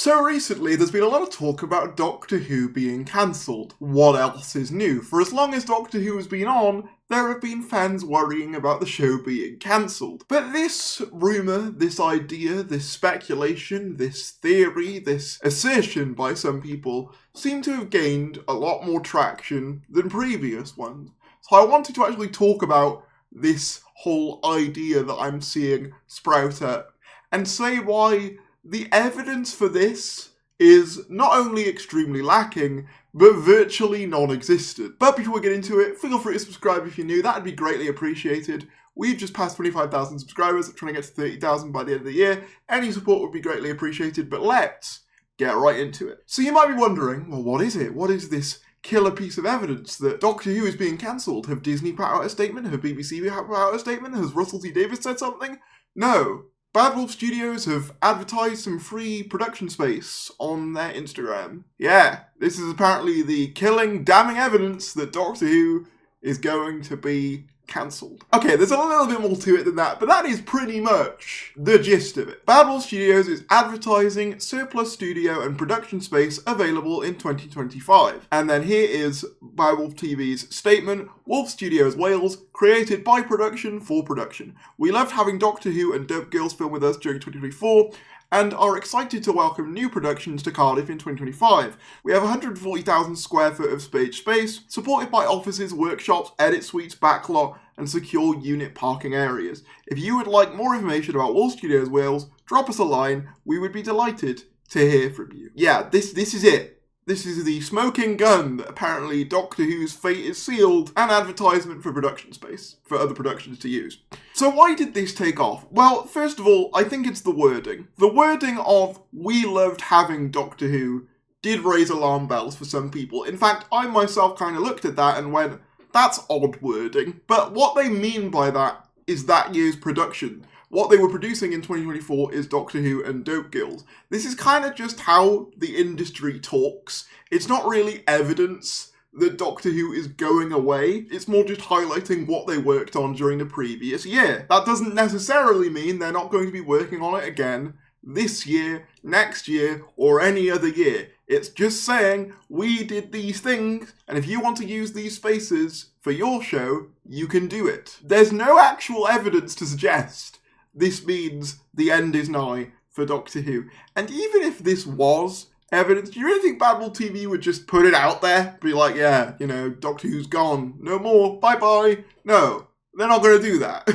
So recently, there's been a lot of talk about Doctor Who being cancelled. What else is new? For as long as Doctor Who has been on, there have been fans worrying about the show being cancelled. But this rumour, this idea, this speculation, this theory, this assertion by some people seem to have gained a lot more traction than previous ones. So I wanted to actually talk about this whole idea that I'm seeing sprout up and say why the evidence for this is not only extremely lacking, but virtually non-existent. But before we get into it, feel free to subscribe if you're new, that'd be greatly appreciated. We've just passed 25,000 subscribers, trying to get to 30,000 by the end of the year. Any support would be greatly appreciated, but let's get right into it. So you might be wondering, well, what is it? What is this killer piece of evidence that Doctor Who is being cancelled? Have Disney put out a statement? Have BBC put out a statement? Has Russell T Davies said something? No. Bad Wolf Studios have advertised some free production space on their Instagram. Yeah, this is apparently the killing, damning evidence that Doctor Who is going to be cancelled. Okay, there's a little bit more to it than that, but that is pretty much the gist of it. Bad Wolf Studios is advertising surplus studio and production space available in 2025. And then here is Bad Wolf TV's statement: Wolf Studios Wales, created by production for production. We loved having Doctor Who and Dope Girls film with us during 2024, and are excited to welcome new productions to Cardiff in 2025. We have 140,000 square foot of stage space, supported by offices, workshops, edit suites, backlot, and secure unit parking areas. If you would like more information about Wolf Studios Wales, drop us a line. We would be delighted to hear from you. Yeah, this is it. This is the smoking gun that apparently Doctor Who's fate is sealed, and advertisement for production space, for other productions to use. So why did this take off? Well, first of all, I think it's the wording. The wording of "we loved having Doctor Who" did raise alarm bells for some people. In fact, I myself kind of looked at that and went, that's odd wording. But what they mean by that is that year's production. What they were producing in 2024 is Doctor Who and Dope Girls. This is kind of just how the industry talks. It's not really evidence that Doctor Who is going away. It's more just highlighting what they worked on during the previous year. That doesn't necessarily mean they're not going to be working on it again this year, next year, or any other year. It's just saying, we did these things, and if you want to use these spaces for your show, you can do it. There's no actual evidence to suggest this means the end is nigh for Doctor Who. And even if this was evidence, do you really think Bad Wolf TV would just put it out there? Be like, yeah, Doctor Who's gone. No more. Bye-bye. No, they're not going to do that.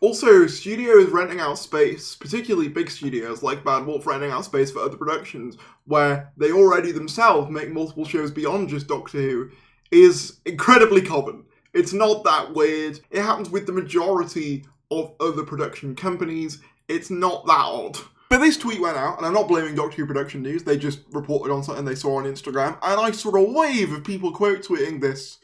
Also, studios renting out space, particularly big studios like Bad Wolf renting out space for other productions, where they already themselves make multiple shows beyond just Doctor Who, is incredibly common. It's not that weird. It happens with the majority of other production companies. It's not that odd. But this tweet went out, and I'm not blaming Doctor Who Production News, they just reported on something they saw on Instagram, and I saw a wave of people quote tweeting this,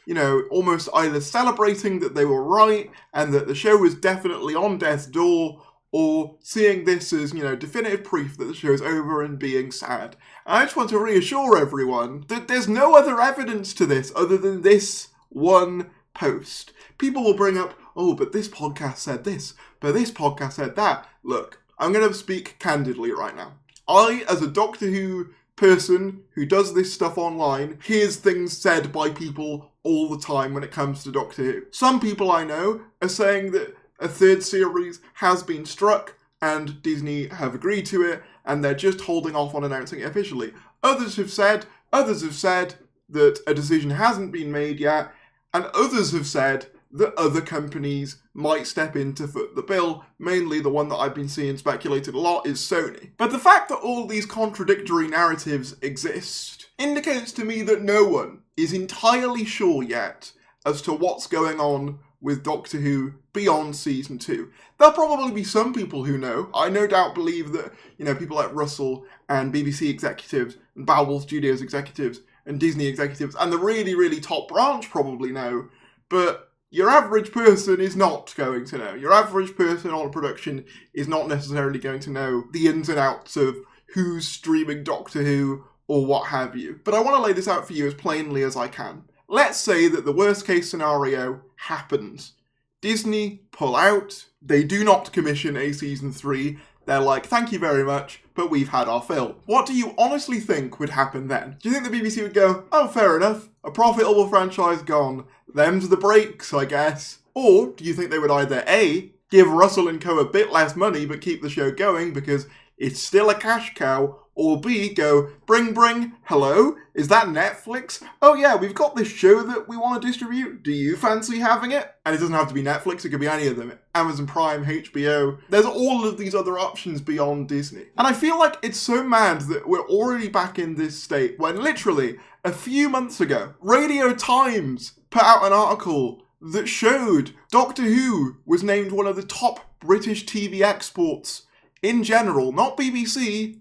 almost either celebrating that they were right, and that the show was definitely on death's door, or seeing this as, definitive proof that the show's over and being sad. And I just want to reassure everyone that there's no other evidence to this other than this one post. People will bring up, oh, but this podcast said this, but this podcast said that. Look, I'm going to speak candidly right now. I, as a Doctor Who person who does this stuff online, hears things said by people all the time when it comes to Doctor Who. Some people I know are saying that a third series has been struck and Disney have agreed to it, and they're just holding off on announcing it officially. Others have said that a decision hasn't been made yet, and others have said that other companies might step in to foot the bill. Mainly the one that I've been seeing speculated a lot is Sony. But the fact that all these contradictory narratives exist indicates to me that no one is entirely sure yet as to what's going on with Doctor Who beyond Season 2. There'll probably be some people who know. I no doubt believe that, people like Russell and BBC executives and Bad Wolf Studios executives and Disney executives and the really, really top branch probably know, but your average person is not going to know. Your average person on a production is not necessarily going to know the ins and outs of who's streaming Doctor Who or what have you. But I want to lay this out for you as plainly as I can. Let's say that the worst case scenario happens. Disney pull out, they do not commission a season 3, They're like, thank you very much, but we've had our fill. What do you honestly think would happen then? Do you think the BBC would go, oh, fair enough, a profitable franchise gone, them's the breaks, I guess? Or do you think they would either A, give Russell & Co. a bit less money but keep the show going because it's still a cash cow, or B, go, bring, hello? Is that Netflix? Oh yeah, we've got this show that we want to distribute. Do you fancy having it? And it doesn't have to be Netflix, it could be any of them. Amazon Prime, HBO. There's all of these other options beyond Disney. And I feel like it's so mad that we're already back in this state when literally a few months ago, Radio Times put out an article that showed Doctor Who was named one of the top British TV exports in general, not BBC,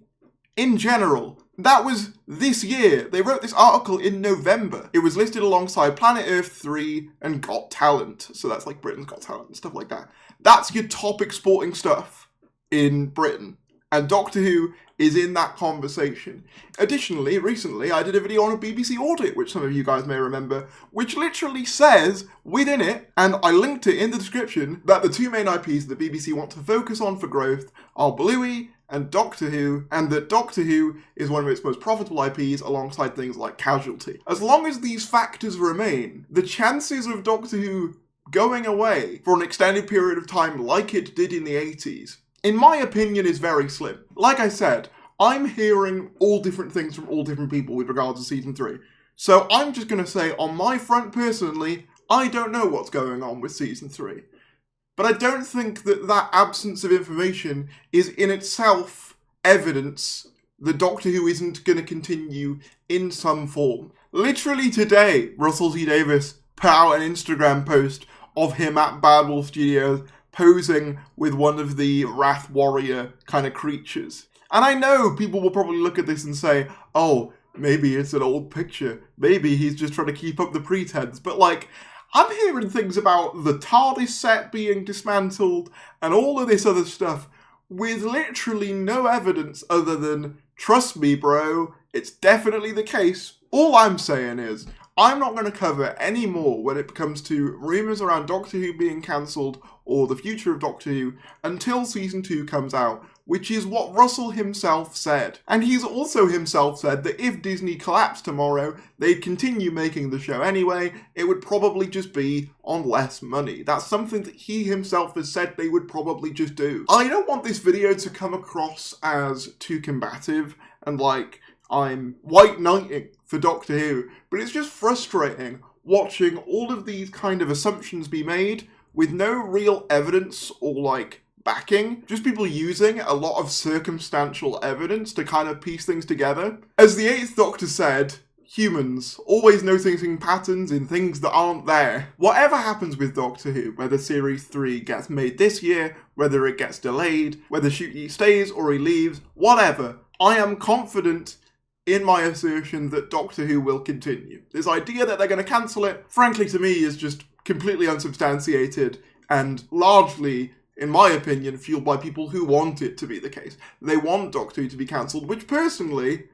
in general. That was this year. They wrote this article in November. It was listed alongside Planet Earth 3 and Got Talent. So that's like Britain's Got Talent and stuff like that. That's your top exporting stuff in Britain. And Doctor Who is in that conversation. Additionally, recently I did a video on a BBC audit, which some of you guys may remember, which literally says within it, and I linked it in the description, that the two main IPs the BBC want to focus on for growth are Bluey and Doctor Who, and that Doctor Who is one of its most profitable IPs alongside things like Casualty. As long as these factors remain, the chances of Doctor Who going away for an extended period of time like it did in the 80s, in my opinion, is very slim. Like I said, I'm hearing all different things from all different people with regards to Season 3. So I'm just going to say, on my front personally, I don't know what's going on with Season 3. But I don't think that that absence of information is in itself evidence that Doctor Who isn't going to continue in some form. Literally today, Russell T Davies put out an Instagram post of him at Bad Wolf Studios posing with one of the Wrath Warrior kind of creatures. And I know people will probably look at this and say, oh, maybe it's an old picture. Maybe he's just trying to keep up the pretense. But like, I'm hearing things about the TARDIS set being dismantled and all of this other stuff with literally no evidence other than, trust me, bro, it's definitely the case. All I'm saying is, I'm not going to cover any more when it comes to rumours around Doctor Who being cancelled or the future of Doctor Who until Season 2 comes out, which is what Russell himself said. And he's also himself said that if Disney collapsed tomorrow, they'd continue making the show anyway, it would probably just be on less money. That's something that he himself has said they would probably just do. I don't want this video to come across as too combative and like I'm white knighting for Doctor Who, but it's just frustrating watching all of these kind of assumptions be made with no real evidence or like backing, just people using a lot of circumstantial evidence to kind of piece things together. As the 8th Doctor said, humans always noticing patterns in things that aren't there. Whatever happens with Doctor Who, whether Series 3 gets made this year, whether it gets delayed, whether Ncuti stays or he leaves, whatever, I am confident in my assertion that Doctor Who will continue. This idea that they're going to cancel it, frankly to me, is just completely unsubstantiated and largely, in my opinion, fueled by people who want it to be the case. They want Doctor Who to be cancelled, which personally,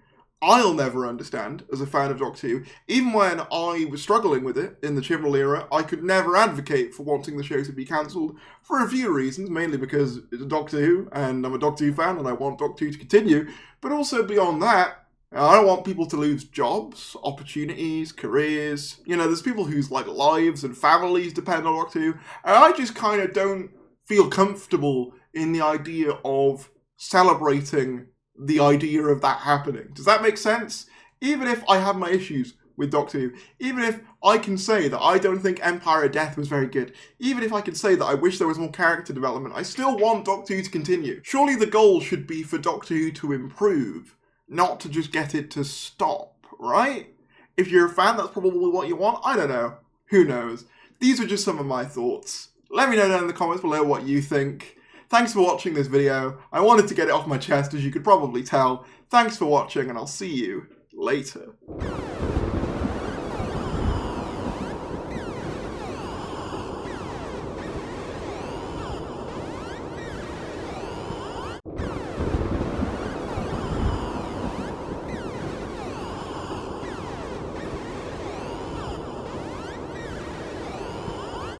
I'll never understand as a fan of Doctor Who. Even when I was struggling with it in the Chibnall era, I could never advocate for wanting the show to be cancelled for a few reasons, mainly because it's Doctor Who, and I'm a Doctor Who fan, and I want Doctor Who to continue, but also beyond that, I don't want people to lose jobs, opportunities, careers. You know, there's people whose like lives and families depend on Doctor Who, and I just kind of don't feel comfortable in the idea of celebrating the idea of that happening. Does that make sense? Even if I have my issues with Doctor Who, even if I can say that I don't think Empire of Death was very good, even if I can say that I wish there was more character development, I still want Doctor Who to continue. Surely the goal should be for Doctor Who to improve, not to just get it to stop, right? If you're a fan, that's probably what you want. I don't know. Who knows? These are just some of my thoughts. Let me know down in the comments below what you think. Thanks for watching this video. I wanted to get it off my chest, as you could probably tell. Thanks for watching, and I'll see you later.